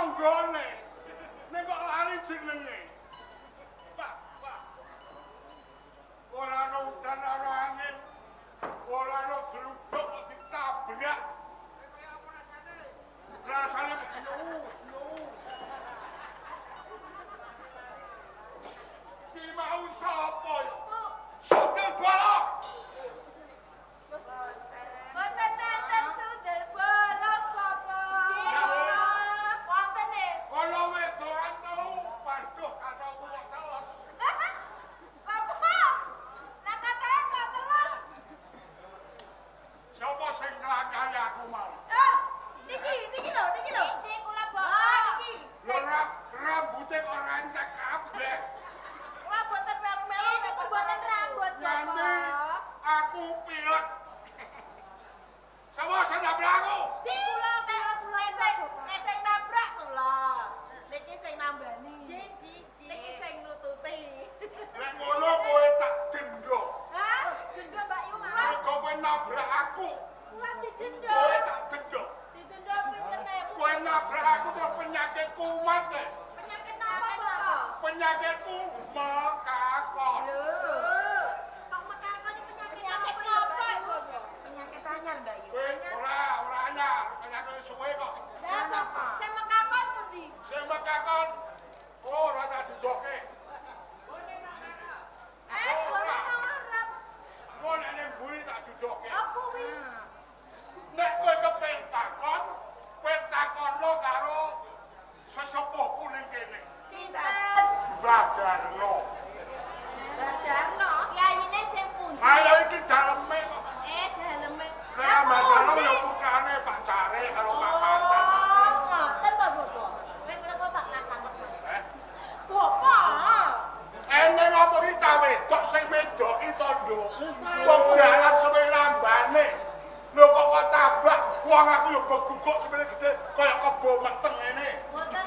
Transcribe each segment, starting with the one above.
tanggane. Nek kok lali jenenge. Pak. Ora ana udan ora angin. Ora ana gluduk kok ditabrak. Kaya apa rasane? Rasane Ki mau sapa ya? Sugih bolong. Mboten nenten sundel bolong, Bapak. Wonten nggih. Ana wedokan tau, waduh kataku kok teles. Bapak. Lah katanya kok terus. Sapa sing nglakani aku mau? Niki lho. Niki kula bapak. Niki. Ora rambute kok rentek kabeh. Kula boten melu-melu nek boten rambut, Nanti Bapak. aku pilek. Sama sing nabrak aku. Kula sing nabrak kula. Niki sing nambani. Niki sing nututi. Nek ngono kowe tak denda. Hah? Denda Mbak Yu malah. Mergo kowe nabrak aku. Kula dijenda. Kowe tak denda. Didenda pinten ewu. Kowe nabrak aku terus penyakitku mati. Penyakit apa, Bapak? Penyakitku mekakon. Kok mekakon iki penyakit apa ya, Mbak Yu? Penyakit anyar, Mbak Yu. Kowe ora anyar, penyakit suwe kok. Lah sing mekakon pundi? Sing mekakon ora tak dudoke. Boleh ngarep. Kowe nek ning mburi tak dudoke. Apa kuwi? Nek kowe kepentakon, kowe takonno karo sesepuhku ning kene. Sinten? Mbah Darno. Darno. Yaine sing pundi? Ayo iki daleme kok. Daleme. Lah Mbah Darno ya putrane Pak Care karo Pak Mantan. Ngoten to, Bapak. Kowe kok tak ngakak. Eh, Bapak. eneng apa iki cah wedok sing medoki tondo. Wong dalan suwe lambane. Lho kok tabrak wong aku ya beguguk semene gede kaya kebo meteng ngene. Mboten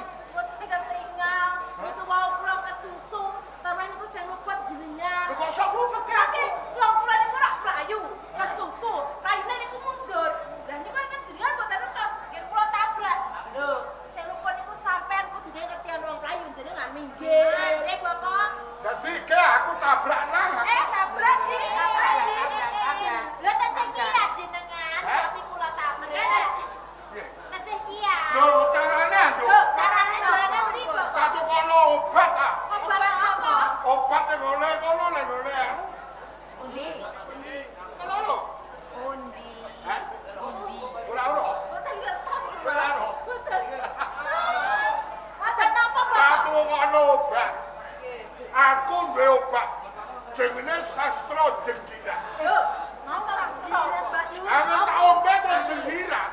ketinggal. Wis wau kula kesusu. Taman niku sing luput jenengan. Lho kok sok luput ki Oke, aku? wong kula niku rak mlayu, kesusu. Layune niku mundur. Lah niku kan jenengan mboten ngertos, nggih kula tabrak. Lho, sing luput niku sampean kudune ngerti ana wong mlayu jenengan minggir. Nggih, Bapak. Dadi ke aku tabrak nah. Tabrak di. Lho tesih kiat jenengan, tapi kula tabrak. Nggih. Tesih kiat. Lho carane lho. Carane ndolane ndi, Bapak? Tak tukono obat ah. Obat apa? Obat ning ngene kono ning ngene. Undi. Kono lho. Undi. Hah? Undi. Ora ora. Mboten ngertos. Ora ora. Mboten. Obat apa, Tak Bapak? tukono obat. Aku duwe obat. Jenenge sastra jenggira. Lho, ngono sastra, Mbak Yu. Aku tak ombe terus jenggira.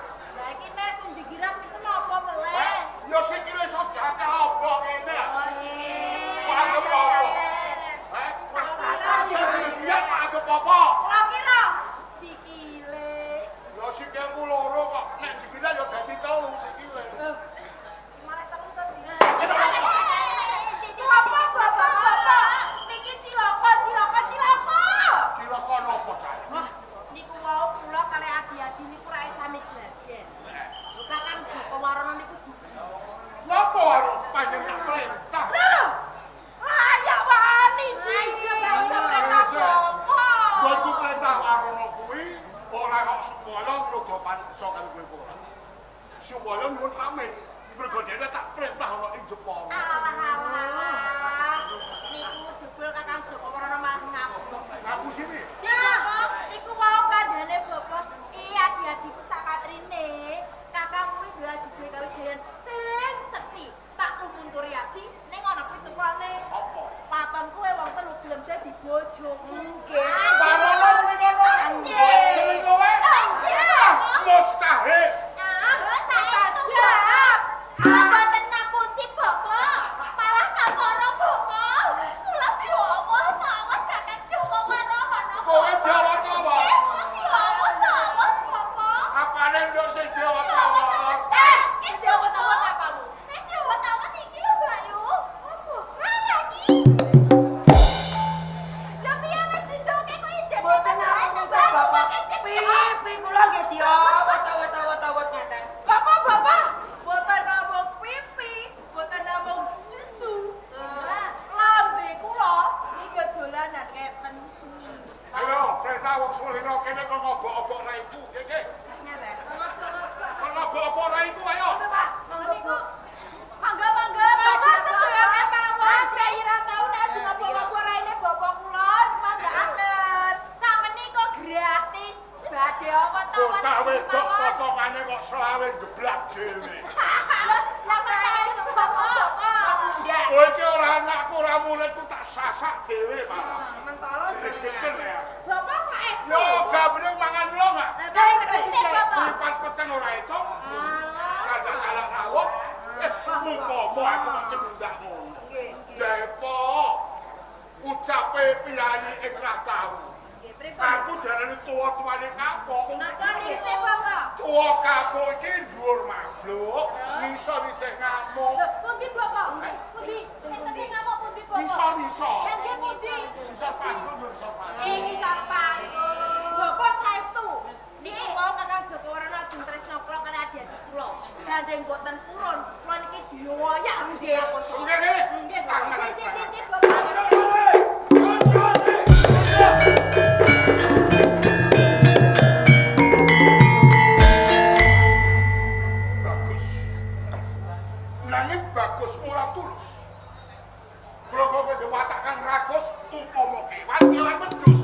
Lah iki nek sing digiram niku napa meleh? Yo sikile iso jatah obok ngene. Oh, sih. Kok anggap apa? Hah? Sing jenggira kok anggap apa? Kula kira sikile. Yo sikilku loro kok. Nek jenggira yo dadi telu sikile. Malah terus to dina. Apa, Bapak? Niki cilaka. Cilaka napa cah? Niku wau kula kali adi-adi niku ra sami gladen. Lho Kakang Joko Warono niku Napa karo panjenengan perintah? lho. Layak wani iki. Ora perintah Bapak. Nggonku perintah Warono kuwi ora kok supaya ngrodo panungsa karo kowe ora. Supaya nuwun pamit. Mergo dene tak perintah ana ing Jepara. Alah. Niku jebul Kakang Joko Warono malah ngapusi. Ngapusi piye? Iku wau kandhane Bapak. Iki adi-adiku sak patrine. Kakang kuwi duwe ajije kawijayan sing sekti. Tak lupunturi aji ning ana pitukane. Apa? Paton kuwe wong telu gelem dadi bojoku. Warono kuwi kono. Anjir. Sing kowe? Anjir. Mustahil. Saja. Ala boten ngapusi Bapak. Malah kaporo Bapak. Kula diomong mawon Kakang Joko Warono. Kowe diawat-awat. Kula diomong mawon Bapak. Apane nduk sing diawat-awat? Iki diomong apamu? Iki diomong iki lho Bayu. Apa? Lah iki. Lah piye wis didoke dhewe malah. Mentolo Jeken ya. Bapak saestu. Yo gambring mangan lo enggak? Nah, saya ngerti, Bapak. Lipat peteng ora itu. Kadang-kadang ngawuk. Mumpama aku macam ndak ngono. Depo. Ucape piyayi ing ratamu. Nggih, pripun? Aku darani tuwa-tuwane kapok. Sing napa sih, Bapak? Tuwa kapok iki dhuwur mabluk, ngisor isih ngamuk. Lho, pundi Bapak? Pundi? Sing tadi ngamuk pundi Bapak? Ngisor-ngisor. Kan nggih pundi? Ngisor panggung, ngisor panggung. Ngisor panggung. Bapak saestu. Niku mau Kakang Joko Warna ajeng tresna kula kali adik-adik kula. Gandeng boten purun, kula niki dioyak nggih. Nggih, Nggih, tangan. nggih, Bapak. Bagus. Nanging bagus ora tulus. Grogol kowe watakan rakus upama kewan kewan medhus.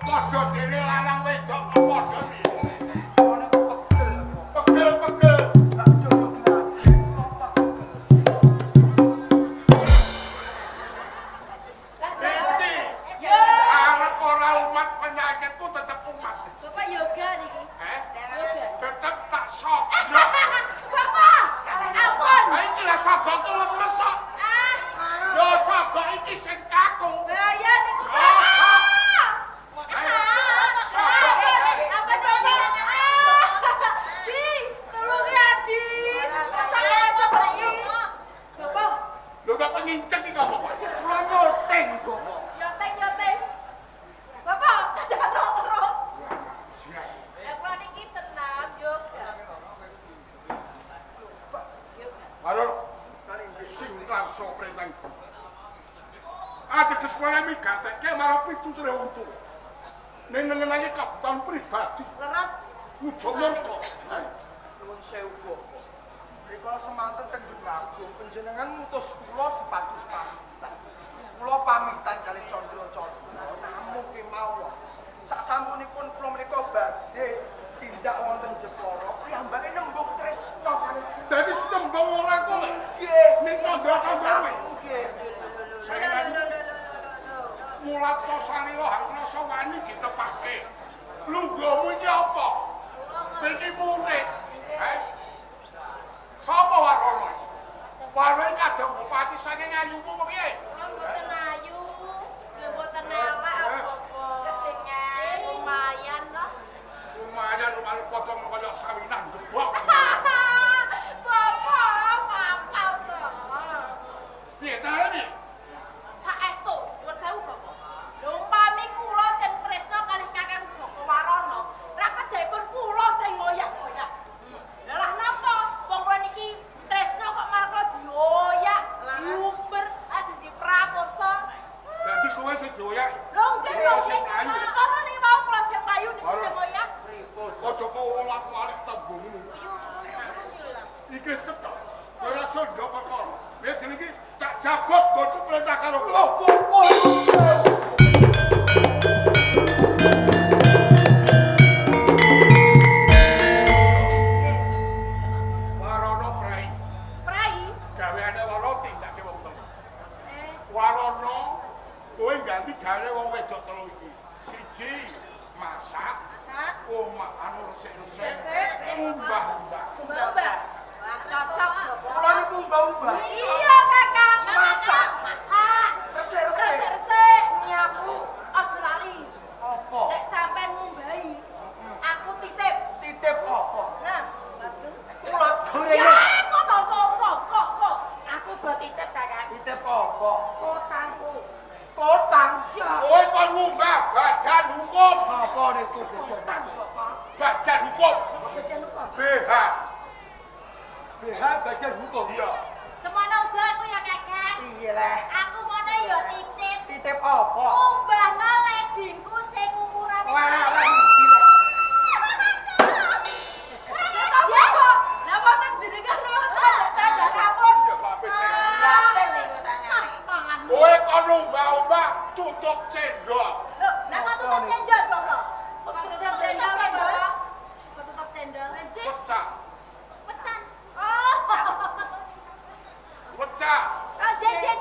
Padha dene lanang wedok padha iki. Pegel-pegel. Iki arep ora umat penyakitku tetep umat. Bapak yoga niki. Tetep tak sok. Bapak, ampun. Ha iki lah sagokku lemes kok. Yo sagok iki sing kaku. Bahaya niku, Sok, Bapak. sok. Lho kok penginceng iki kok. Kula nyoteng, Bapak. Halo. Sing langsung prenteng. Ateges kowe mi gatekke marang pituture wong tuwa. Ning ngenani kabutan pribadi, muja murka. Nuwun sewu, Bapak. Rikala semanten teng Agung panjenengan ngutus kula sepatus pamitan. Kula pamitan kali Candra-Candra namung kemawon. Sasampunipun kula menika badhe tindak wonten Jepara, piyambake nembung tresna kali. Dadi setembung ora kowe. Nggih, Ning kandha-kandhane. nggih. Mulat to salira rasa wani ditepake. Lungguhmu iki apa? Iki murid. Sapa warono? Warono kadang bupati saking ayumu apa piye? Lumayan lumayan potong kaya sawinan gebok. Piye tarane? Saestu, nuwun sewu Bapak. Lho umpami kula sing tresna kalih Kakang Joko Warana, ra kedhaipun kula sing ngoyak-ngoyak. Lah napa? Wong kula niki tresna kok malah kula dioyak, diumber, ajeng diprakosa. Dadi kowe sing dioyak. Lho nggih lho sing kono niki mau kula sing mlayu niku sing ngoyak. Aja kok olak-alik tembungmu. Iki setok. Kowe ora sondok perkara. Nek iki tak jabot godhu perintah karo kowe. Loh, Bapak nuwun sewu. Warono prai. Prai. Gaweane warono tindake wong telu. Warono kowe ganti gawe wong wedok telu iki. Siji masak, omah anu resik-resik, umbah-umbah. Mbak. Wah, cocok Bapak. Kula niku mbah-mbah. Iya, Kakang. Masak. Masak. Resik-resik. Resik-resik nyapu. Aja lali. Apa? Nek sampean ngumbahi, aku titip. Titip apa? Nah, batu. Kula Ya, dorene. kok. Aku go titip Kakang. Titip apa? Kotangku. Kotang. Kowe kon ngumbah badan hukum. Apa niku, Bapak? Badan hukum. Badan hukum. BH. BH badan hukum. Iya. Semono uga aku ya, Kakang. Iya lah. Aku mono ya titip. Titip apa? Umbahno leggingku sing ukurane. Wah, lah gila. kok lumbah-lumbah tutup cendol. Loh, nah kok tutup cendol, Bapak? Kok tutup cendol, Bapak? Kok tutup cendol? Pecah. Pecan. Oh. Pecah. Oh, jen.